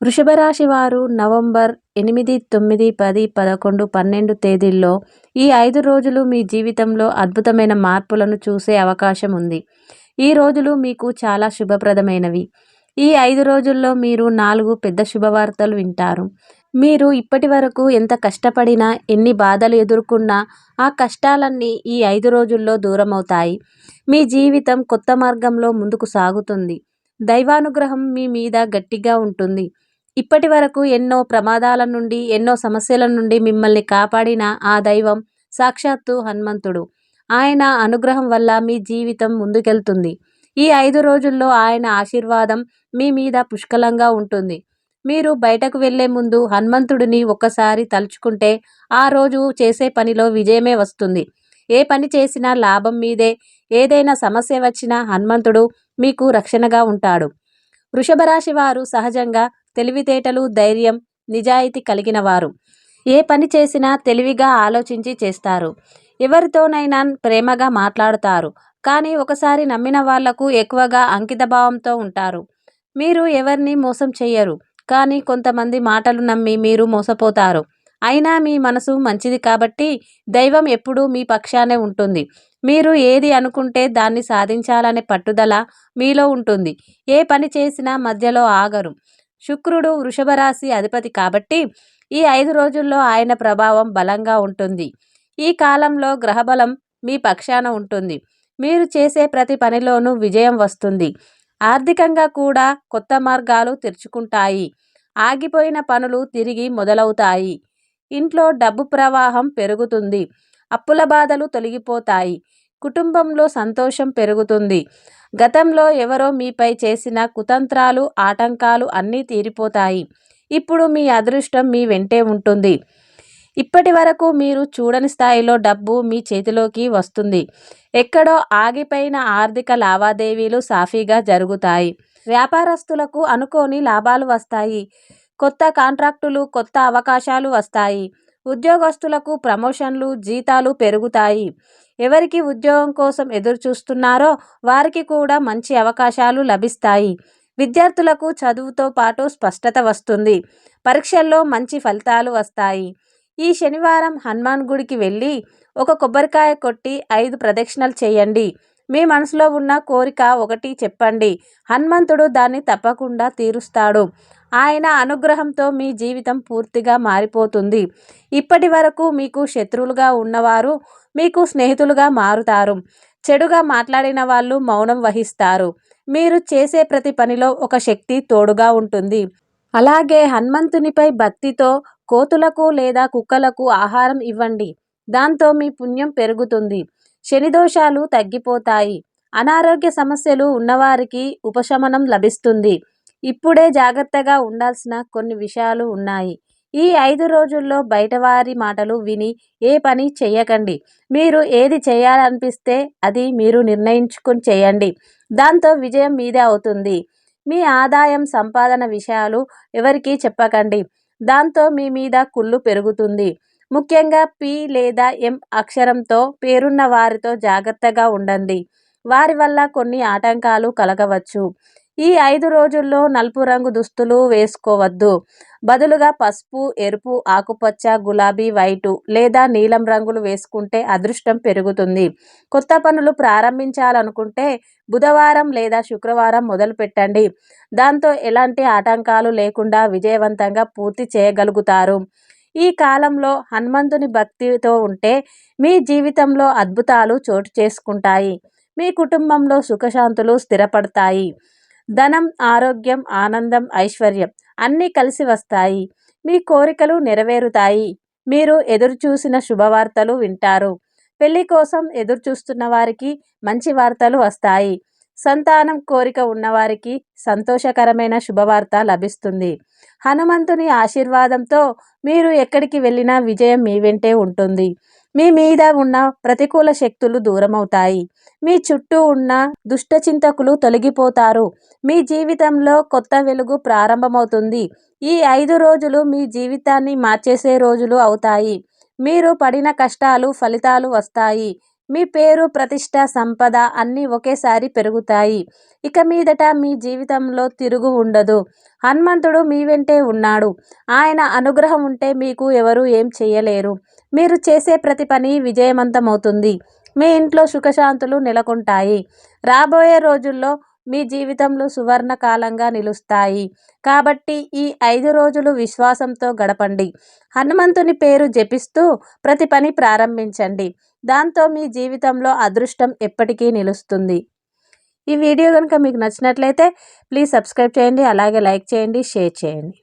వృషభ రాశి వారు నవంబర్ 8, 9, 10, 11, 12 తేదీల్లో ఈ 5 రోజులు మీ జీవితంలో అద్భుతమైన మార్పులను చూసే అవకాశం ఉంది. ఈ రోజులు మీకు చాలా శుభప్రదమైనవి. ఈ 5 రోజుల్లో మీరు 4 పెద్ద శుభవార్తలు వింటారు. మీరు ఇప్పటివరకు ఎంత కష్టపడినా, ఎన్ని బాధలు ఎదుర్కొన్నా ఆ కష్టాలన్నీ ఈ 5 రోజుల్లో దూరమవుతాయి. మీ జీవితం కొత్త మార్గంలో ముందుకు సాగుతుంది. దైవానుగ్రహం మీ మీద గట్టిగా ఉంటుంది. ఇప్పటివరకు ఎన్నో ప్రమాదాల నుండి, ఎన్నో సమస్యల నుండి మిమ్మల్ని కాపాడిన ఆ దైవం సాక్షాత్తు హనుమంతుడు. ఆయన అనుగ్రహం వల్ల మీ జీవితం ముందుకెళ్తుంది. ఈ 5 రోజుల్లో ఆయన ఆశీర్వాదం మీ మీద పుష్కలంగా ఉంటుంది. మీరు బయటకు వెళ్లే ముందు హనుమంతుడిని ఒక్కసారి తలుచుకుంటే ఆ రోజు చేసే పనిలో విజయమే వస్తుంది. ఏ పని చేసినా లాభం మీదే. ఏదైనా సమస్య వచ్చినా హనుమంతుడు మీకు రక్షణగా ఉంటాడు. వృషభ రాశి వారు సహజంగా తెలివితేటలు, ధైర్యం, నిజాయితీ కలిగిన వారు. ఏ పని చేసినా తెలివిగా ఆలోచించి చేస్తారు. ఎవరితోనైనా ప్రేమగా మాట్లాడుతారు. కానీ ఒకసారి నమ్మిన వాళ్లకు ఎక్కువగా అంకితభావంతో ఉంటారు. మీరు ఎవరిని మోసం చెయ్యరు. కానీ కొంతమంది మాటలు నమ్మి మీరు మోసపోతారు. అయినా మీ మనసు మంచిది కాబట్టి దైవం ఎప్పుడూ మీ పక్షానే ఉంటుంది. మీరు ఏది అనుకుంటే దాన్ని సాధించాలనే పట్టుదల మీలో ఉంటుంది. ఏ పని చేసినా మధ్యలో ఆగరు. శుక్రుడు వృషభ రాశి అధిపతి కాబట్టి ఈ 5 రోజుల్లో ఆయన ప్రభావం బలంగా ఉంటుంది. ఈ కాలంలో గ్రహబలం మీ పక్షాన ఉంటుంది. మీరు చేసే ప్రతి పనిలోనూ విజయం వస్తుంది. ఆర్థికంగా కూడా కొత్త మార్గాలు తెరుచుకుంటాయి. ఆగిపోయిన పనులు తిరిగి మొదలవుతాయి. ఇంట్లో డబ్బు ప్రవాహం పెరుగుతుంది. అప్పుల బాధలు తొలగిపోతాయి. కుటుంబంలో సంతోషం పెరుగుతుంది. గతంలో ఎవరో మీపై చేసిన కుతంత్రాలు, ఆటంకాలు అన్నీ తీరిపోతాయి. ఇప్పుడు మీ అదృష్టం మీ వెంటే ఉంటుంది. ఇప్పటి వరకు మీరు చూడని స్థాయిలో డబ్బు మీ చేతిలోకి వస్తుంది. ఎక్కడో ఆగిపోయిన ఆర్థిక లావాదేవీలు సాఫీగా జరుగుతాయి. వ్యాపారస్తులకు అనుకోని లాభాలు వస్తాయి. కొత్త కాంట్రాక్టులు, కొత్త అవకాశాలు వస్తాయి. ఉద్యోగస్తులకు ప్రమోషన్లు, జీతాలు పెరుగుతాయి. ఎవరికి ఉద్యోగం కోసం ఎదురు చూస్తున్నారో వారికి కూడా మంచి అవకాశాలు లభిస్తాయి. విద్యార్థులకు చదువుతో పాటు స్పష్టత వస్తుంది. పరీక్షల్లో మంచి ఫలితాలు వస్తాయి. ఈ శనివారం హనుమాన్ గుడికి వెళ్ళి ఒక కొబ్బరికాయ కొట్టి 5 ప్రదక్షిణలు చేయండి. మీ మనసులో ఉన్న కోరిక ఒకటి చెప్పండి. హనుమంతుడు దాన్ని తప్పకుండా తీరుస్తాడు. ఆయన అనుగ్రహంతో మీ జీవితం పూర్తిగా మారిపోతుంది. ఇప్పటి వరకు మీకు శత్రువులుగా ఉన్నవారు మీకు స్నేహితులుగా మారుతారు. చెడుగా మాట్లాడిన వాళ్ళు మౌనం వహిస్తారు. మీరు చేసే ప్రతి పనిలో ఒక శక్తి తోడుగా ఉంటుంది. అలాగే హనుమంతునిపై భక్తితో కోతులకు లేదా కుక్కలకు ఆహారం ఇవ్వండి. దాంతో మీ పుణ్యం పెరుగుతుంది. శని దోషాలు తగ్గిపోతాయి. అనారోగ్య సమస్యలు ఉన్నవారికి ఉపశమనం లభిస్తుంది. ఇప్పుడే జాగ్రత్తగా ఉండాల్సిన కొన్ని విషయాలు ఉన్నాయి. ఈ 5 రోజుల్లో బయటవారి మాటలు విని ఏ పని చెయ్యకండి. మీరు ఏది చేయాలనిపిస్తే అది మీరు నిర్ణయించుకుని చేయండి. దాంతో విజయం మీదే అవుతుంది. మీ ఆదాయం, సంపాదన విషయాలు ఎవరికీ చెప్పకండి. దాంతో మీ మీద కుళ్ళు పెరుగుతుంది. ముఖ్యంగా పి లేదా ఎం అక్షరంతో పేరున్న వారితో జాగ్రత్తగా ఉండండి. వారి వల్ల కొన్ని ఆటంకాలు కలగవచ్చు. ఈ 5 రోజుల్లో నలుపు రంగు దుస్తులు వేసుకోవద్దు. బదులుగా పసుపు, ఎరుపు, ఆకుపచ్చ, గులాబీ, వైటు లేదా నీలం రంగులు వేసుకుంటే అదృష్టం పెరుగుతుంది. కొత్త పనులు ప్రారంభించాలనుకుంటే బుధవారం లేదా శుక్రవారం మొదలుపెట్టండి. దాంతో ఎలాంటి ఆటంకాలు లేకుండా విజయవంతంగా పూర్తి చేయగలుగుతారు. ఈ కాలంలో హనుమంతుని భక్తితో ఉంటే మీ జీవితంలో అద్భుతాలు చోటు చేసుకుంటాయి. మీ కుటుంబంలో సుఖశాంతులు స్థిరపడతాయి. ధనం, ఆరోగ్యం, ఆనందం, ఐశ్వర్యం అన్నీ కలిసి వస్తాయి. మీ కోరికలు నెరవేరుతాయి. మీరు ఎదురుచూసిన శుభవార్తలు వింటారు. పెళ్లి కోసం ఎదురుచూస్తున్న వారికి మంచి వార్తలు వస్తాయి. సంతానం కోరిక ఉన్నవారికి సంతోషకరమైన శుభవార్త లభిస్తుంది. హనుమంతుని ఆశీర్వాదంతో మీరు ఎక్కడికి వెళ్ళినా విజయం మీ వెంటే ఉంటుంది. మీ మీద ఉన్న ప్రతికూల శక్తులు దూరమవుతాయి. మీ చుట్టూ ఉన్న దుష్టచింతకులు తొలగిపోతారు. మీ జీవితంలో కొత్త వెలుగు ప్రారంభమవుతుంది. ఈ 5 రోజులు మీ జీవితాన్ని మార్చేసే రోజులు అవుతాయి. మీరు పడిన కష్టాలు ఫలితాలు వస్తాయి. మీ పేరు, ప్రతిష్ట, సంపద అన్నీ ఒకేసారి పెరుగుతాయి. ఇక మీదట మీ జీవితంలో తిరుగు ఉండదు. హనుమంతుడు మీ వెంటే ఉన్నాడు. ఆయన అనుగ్రహం ఉంటే మీకు ఎవరు ఏం చేయలేరు. మీరు చేసే ప్రతి పని విజయవంతమవుతుంది. మీ ఇంట్లో సుఖశాంతులు నెలకొంటాయి. రాబోయే రోజుల్లో మీ జీవితంలో సువర్ణ కాలంగా నిలుస్తాయి. కాబట్టి ఈ 5 రోజులు విశ్వాసంతో గడపండి. హనుమంతుని పేరు జపిస్తూ ప్రతి పని ప్రారంభించండి. దాంతో మీ జీవితంలో అదృష్టం ఎప్పటికీ నిలుస్తుంది. ఈ వీడియో కనుక మీకు నచ్చినట్లయితే ప్లీజ్ సబ్స్క్రైబ్ చేయండి. అలాగే లైక్ చేయండి, షేర్ చేయండి.